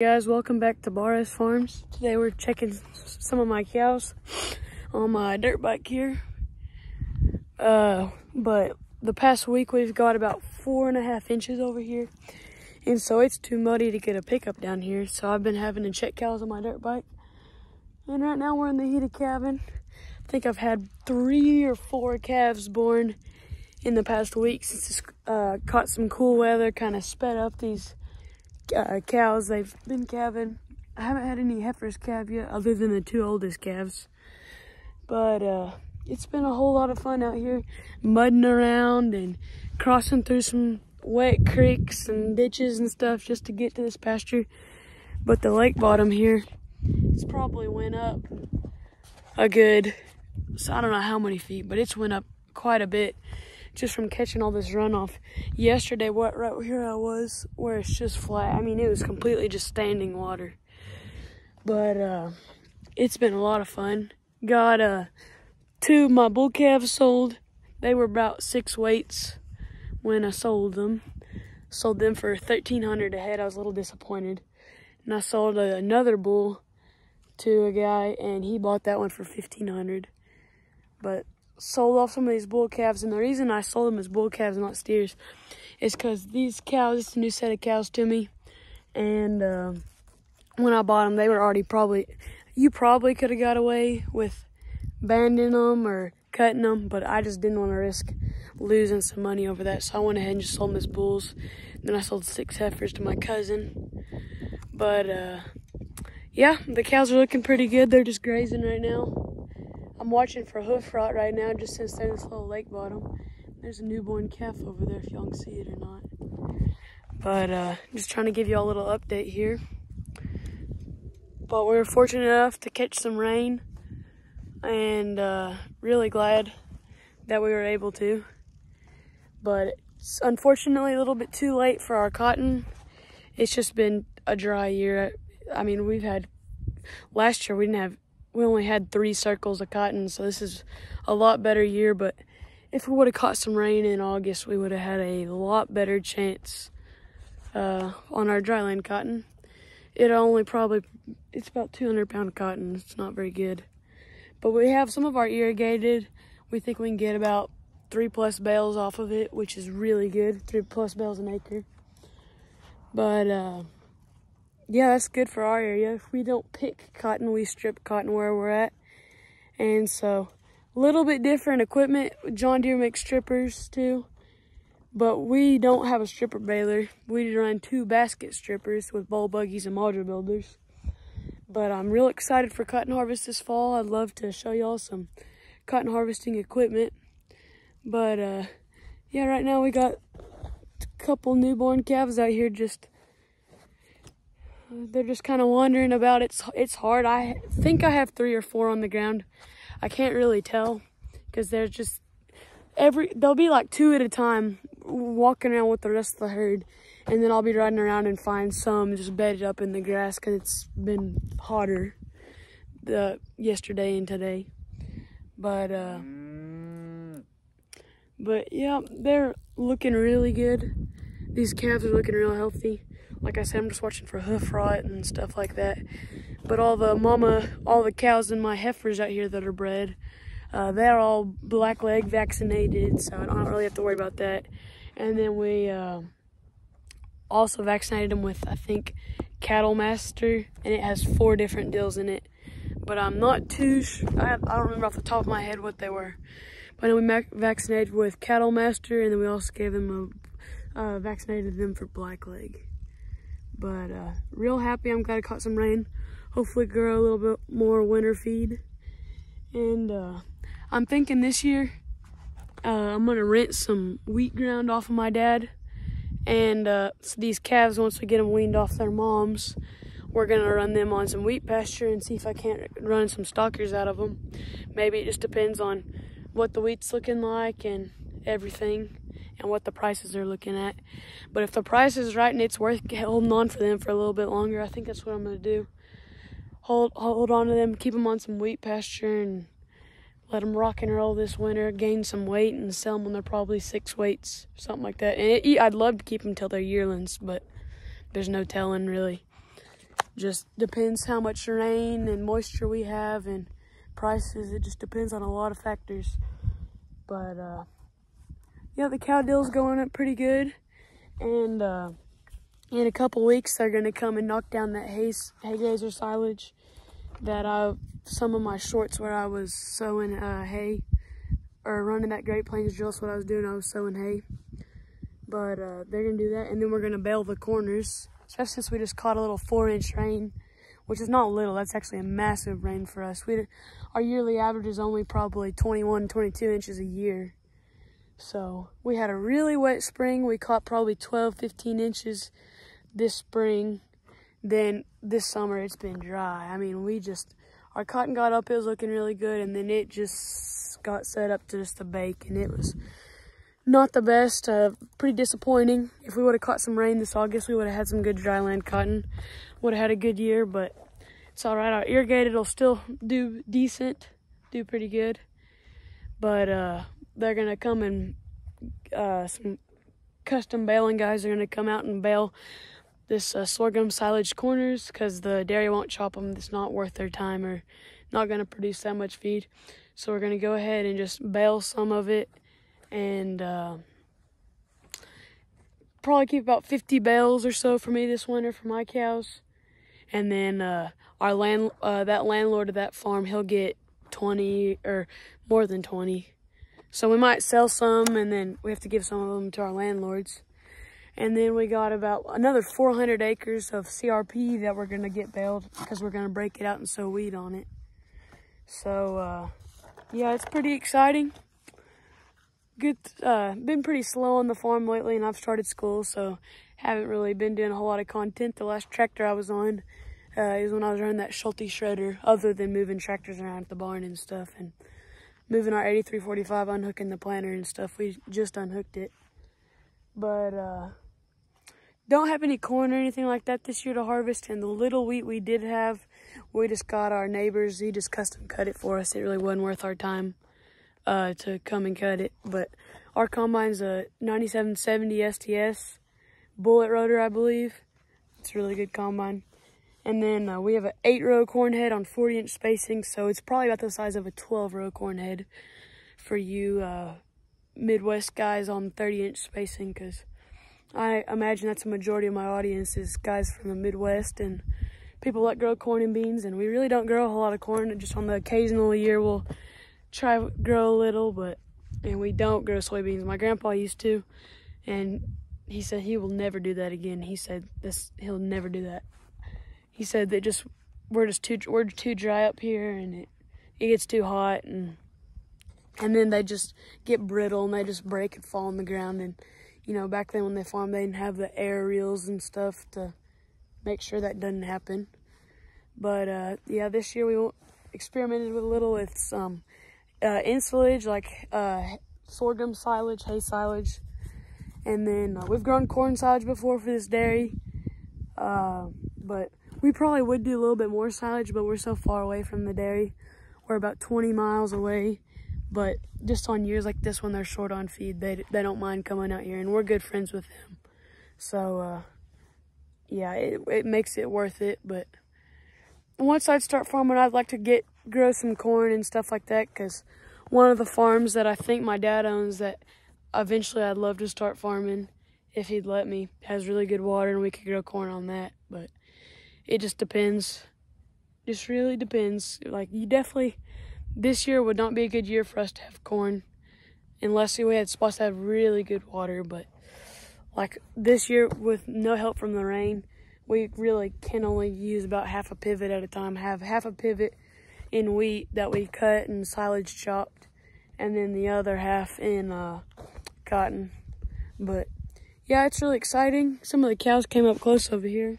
Guys, welcome back to Barres Farms. Today we're checking some of my cows on my dirt bike here. But the past week we've got about 4.5 inches over here, and so it's too muddy to get a pickup down here, so I've been having to check cows on my dirt bike. And right now we're in the heated calving. I think I've had 3 or 4 calves born in the past week since it's caught some cool weather, kind of sped up these cows. They've been calving. I haven't had any heifers calve yet other than the 2 oldest calves, but it's been a whole lot of fun out here mudding around and crossing through some wet creeks and ditches and stuff just to get to this pasture. But the lake bottom here, it's probably went up a good, so I don't know how many feet, but it's went up quite a bit just from catching all this runoff. Yesterday, right here I was, where it's just flat. I mean, it was completely just standing water. But it's been a lot of fun. Got 2 of my bull calves sold. They were about 6 weights when I sold them. Sold them for $1,300 a head. I was a little disappointed. And I sold another bull to a guy, and he bought that one for $1,500. But sold off some of these bull calves, and the reason I sold them as bull calves and not steers is because these cows, it's a new set of cows to me, and when I bought them, they were already you probably could have got away with banding them or cutting them, but I just didn't want to risk losing some money over that, so I went ahead and just sold them as bulls. Then I sold 6 heifers to my cousin. But yeah, the cows are looking pretty good. They're just grazing right now. I'm watching for hoof rot right now, just since they're in this little lake bottom. There's a newborn calf over there, if y'all can see it or not. But just trying to give y'all a little update here. But we were fortunate enough to catch some rain, and really glad that we were able to. But it's unfortunately a little bit too late for our cotton. It's just been a dry year. I mean, last year we only had 3 circles of cotton, so this is a lot better year. But if we would have caught some rain in August, we would have had a lot better chance on our dryland cotton. It's about 200-pound cotton. It's not very good. But we have some of our irrigated. We think we can get about 3+ bales off of it, which is really good, 3+ bales an acre. But yeah, that's good for our area. If we don't pick cotton, we strip cotton where we're at. And so, a little bit different equipment. John Deere makes strippers too, but we don't have a stripper baler. We run 2 basket strippers with bowl buggies and module builders. But I'm real excited for cotton harvest this fall. I'd love to show y'all some cotton harvesting equipment. But yeah, right now we got a couple newborn calves out here they're just kind of wandering about. It's hard. I think I have 3 or 4 on the ground. I can't really tell because there's just there'll be like 2 at a time walking around with the rest of the herd, and then I'll be riding around and find some just bedded up in the grass because it's been hotter yesterday and today. But yeah, they're looking really good. These calves are looking real healthy. Like I said, I'm just watching for hoof rot and stuff like that. But all the cows and my heifers out here that are bred, they're all blackleg vaccinated, so I don't really have to worry about that. And then we also vaccinated them with, I think, Cattle Master, and it has 4 different deals in it. But I'm not too sure. I don't remember off the top of my head what they were. But we vaccinated with Cattle Master, and then we also gave them vaccinated them for blackleg. But real happy. I'm glad I caught some rain. Hopefully grow a little bit more winter feed. And I'm thinking this year I'm gonna rent some wheat ground off of my dad. And so these calves, once we get them weaned off their moms, we're gonna run them on some wheat pasture and see if I can't run some stockers out of them. Maybe it just depends on what the wheat's looking like and everything, and what the prices are looking at. But if the price is right and it's worth holding on for them for a little bit longer, I think that's what I'm gonna do. Hold on to them, keep them on some wheat pasture, and let them rock and roll this winter, gain some weight, and sell them when they're probably 6 weights, something like that. And I'd love to keep them till they're yearlings, but there's no telling really. Just depends how much rain and moisture we have and prices. It just depends on a lot of factors. But yeah, the cow deal's going up pretty good. And in a couple weeks, they're gonna come and knock down that hay grazer silage that some of my shorts where I was sowing hay, or running that Great Plains drill. That's what I was doing. I was sowing hay. But they're gonna do that, and then we're gonna bale the corners, especially since we just caught a little 4-inch rain, which is not little. That's actually a massive rain for us. Our yearly average is only probably 21, 22 inches a year. So we had a really wet spring. We caught probably 12, 15 inches this spring. Then this summer it's been dry. I mean, our cotton got up, it was looking really good, and then it just got set up to just a bake, and it was not the best. Pretty disappointing. If we would have caught some rain this August, we would have had some good dryland cotton. Would have had a good year, but it's all right. Our irrigated will still do decent, do pretty good. But they're gonna come and some custom baling guys are gonna come out and bale this sorghum silage corners, because the dairy won't chop them. It's not worth their time, or not gonna produce that much feed. So we're gonna go ahead and just bale some of it, and probably keep about 50 bales or so for me this winter for my cows. And then that landlord of that farm, he'll get 20 or more than 20. So we might sell some, and then we have to give some of them to our landlords. And then we got about another 400 acres of CRP that we're gonna get baled, because we're gonna break it out and sow wheat on it. So yeah, it's pretty exciting. Good. Been pretty slow on the farm lately, and I've started school, so haven't really been doing a whole lot of content. The last tractor I was on is when I was running that Schulte shredder, other than moving tractors around at the barn and stuff, and moving our 8345, unhooking the planter and stuff. We just unhooked it. But don't have any corn or anything like that this year to harvest, and the little wheat we did have, we just got our neighbors. He just custom cut it for us. It really wasn't worth our time to come and cut it. But our combine's a 9770 STS bullet rotor, I believe. It's a really good combine. And then we have an 8-row corn head on 40-inch spacing, so it's probably about the size of a 12-row corn head for you Midwest guys on 30-inch spacing, because I imagine that's a majority of my audience is guys from the Midwest and people that grow corn and beans. And we really don't grow a whole lot of corn. Just on the occasional year we'll try to grow a little, and we don't grow soybeans. My grandpa used to, and he said he will never do that again. He said he'll never do that. He said that we're too dry up here, and it gets too hot, and then they just get brittle and they just break and fall on the ground. And you know, back then when they farmed, they didn't have the air reels and stuff to make sure that doesn't happen. But yeah, this year we experimented with some ensilage, like sorghum silage, hay silage, and then we've grown corn silage before for this dairy, but we probably would do a little bit more silage, but we're so far away from the dairy. We're about 20 miles away, but just on years like this when they're short on feed, they don't mind coming out here, and we're good friends with them. So yeah, it makes it worth it. But once I start farming, I'd like to grow some corn and stuff like that, because one of the farms that I think my dad owns that eventually I'd love to start farming, if he'd let me, has really good water, and we could grow corn on that. But it just depends. Just really depends. Like, this year would not be a good year for us to have corn unless we had spots that have really good water. But like this year, with no help from the rain, we really can only use about half a pivot at a time. Have half a pivot in wheat that we cut and silage chopped, and then the other half in cotton. But yeah, it's really exciting. Some of the cows came up close over here.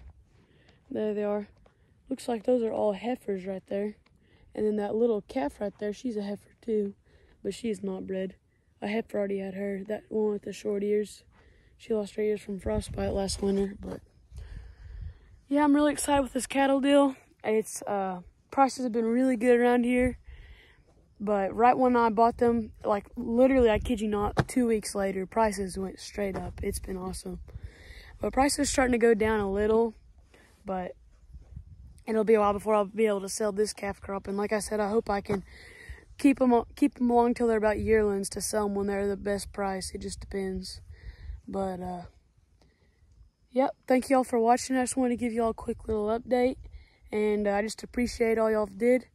There they are. Looks like those are all heifers right there. And then that little calf right there, she's a heifer too, but she's not bred. A heifer already had her, that one with the short ears. She lost her ears from frostbite last winter. But yeah, I'm really excited with this cattle deal. It's prices have been really good around here. But right when I bought them, like literally, I kid you not, 2 weeks later, prices went straight up. It's been awesome. But prices are starting to go down a little, but it'll be a while before I'll be able to sell this calf crop. And like I said, I hope I can keep them along till they're about yearlings to sell them when they're the best price. It just depends. But yep, thank y'all for watching. I just wanted to give y'all a quick little update, and I just appreciate all y'all did.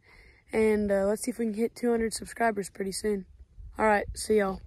And let's see if we can hit 200 subscribers pretty soon. All right, see y'all.